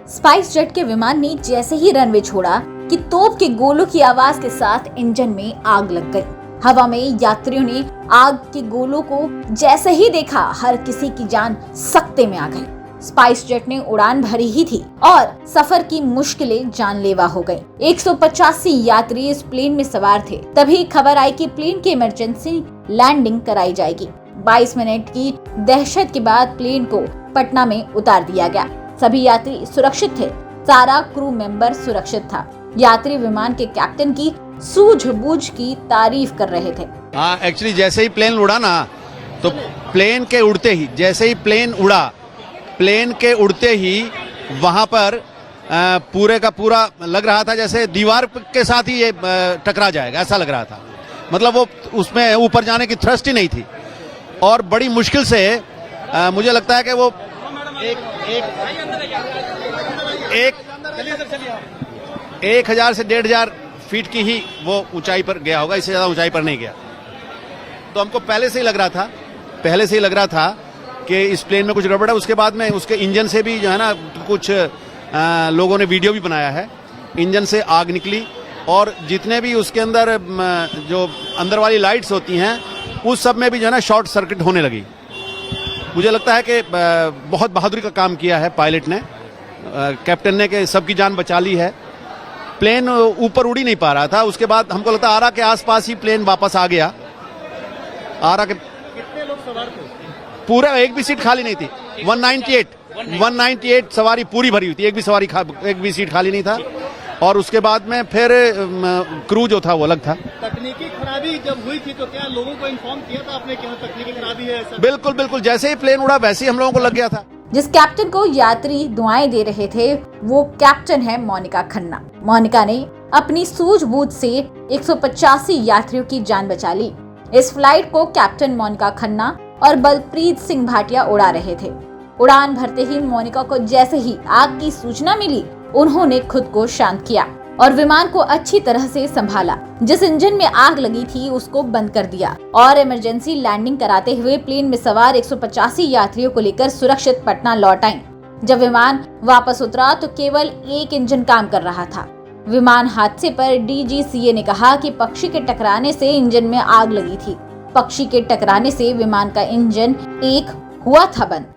Spice jet के विमान ने जैसे ही रनवे छोड़ा कि तोप के गोलों की आवाज के साथ इंजन में आग लग गई। हवा में यात्रियों ने आग के गोलों को जैसे ही देखा, हर किसी की जान सकते में आ गई। स्पाइस जेट ने उड़ान भरी ही थी और सफर की मुश्किलें जानलेवा हो गई। 185 यात्री इस प्लेन में सवार थे। तभी खबर आई कि प्लेन की इमरजेंसी लैंडिंग कराई जाएगी। 22 मिनट की दहशत के बाद प्लेन को पटना में उतार दिया गया। सभी यात्री सुरक्षित थे, सारा क्रू मेंबर सुरक्षित था। यात्री विमान के कैप्टन की सूझबूझ की तारीफ कर रहे थे। हाँ, एक्चुअली जैसे ही प्लेन उड़ा ना, तो प्लेन के उड़ते ही, जैसे ही प्लेन उड़ा, प्लेन के उड़ते ही वहां पर पूरे का पूरा लग रहा था जैसे दीवार के साथ ही ये टकरा जाएगा, ऐसा लग रहा था। मतलब वो उसमें ऊपर जाने की थ्रस्ट ही नहीं थी और बड़ी मुश्किल से मुझे लगता है कि वो एक 1000 से 1500 फीट की ही वो ऊंचाई पर गया होगा, इससे ज्यादा ऊंचाई पर नहीं गया। तो हमको पहले से ही लग रहा था कि इस प्लेन में कुछ गड़बड़ है। उसके बाद में उसके इंजन से भी जो है ना, कुछ लोगों ने वीडियो भी बनाया है, इंजन से आग निकली और जितने भी उसके अंदर जो अंदर वाली लाइट्स होती हैं उस सब में भी जो है ना शॉर्ट सर्किट होने लगी। मुझे लगता है कि बहुत बहादुरी का काम किया है पायलट ने, कैप्टन ने, कि सबकी जान बचा ली है। प्लेन ऊपर उड़ ही नहीं पा रहा था। उसके बाद हमको लगता है आरा के आसपास ही प्लेन वापस आ गया। आरा के कितने लोग सवार थे? पूरा एक भी सीट खाली नहीं थी। 198 सवारी पूरी भरी हुई थी, एक भी सीट खाली नहीं था। और उसके बाद में फिर क्रू जो था वो अलग था। तकनीकी खराबी जब हुई थी तो क्या लोगों को इन्फॉर्म किया था आपने कि तकनीकी खराबी है ऐसा? बिल्कुल, जैसे ही प्लेन उड़ा वैसे ही हम लोगों को लग गया था। जिस कैप्टन को यात्री दुआएं दे रहे थे वो कैप्टन है मोनिका खन्ना। मोनिका ने अपनी सूझबूझ से 185 यात्रियों की जान बचा ली। इस फ्लाइट को कैप्टन मोनिका खन्ना और बलप्रीत सिंह भाटिया उड़ा रहे थे। उड़ान भरते ही मोनिका को जैसे ही आग की सूचना मिली, उन्होंने खुद को शांत किया और विमान को अच्छी तरह से संभाला। जिस इंजन में आग लगी थी उसको बंद कर दिया और इमरजेंसी लैंडिंग कराते हुए प्लेन में सवार 185 यात्रियों को लेकर सुरक्षित पटना लौट आई। जब विमान वापस उतरा तो केवल एक इंजन काम कर रहा था। विमान हादसे पर डीजीसीए ने कहा कि पक्षी के टकराने से इंजन में आग लगी थी। पक्षी के टकराने से विमान का इंजन एक हुआ था बंद।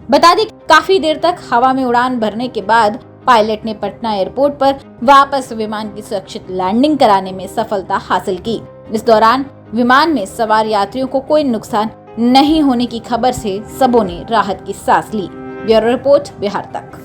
बता दें काफी देर तक हवा में उड़ान भरने के बाद पायलट ने पटना एयरपोर्ट पर वापस विमान की सुरक्षित लैंडिंग कराने में सफलता हासिल की। इस दौरान विमान में सवार यात्रियों को कोई नुकसान नहीं होने की खबर से सबों ने राहत की सांस ली। ब्यूरो रिपोर्ट, बिहार तक।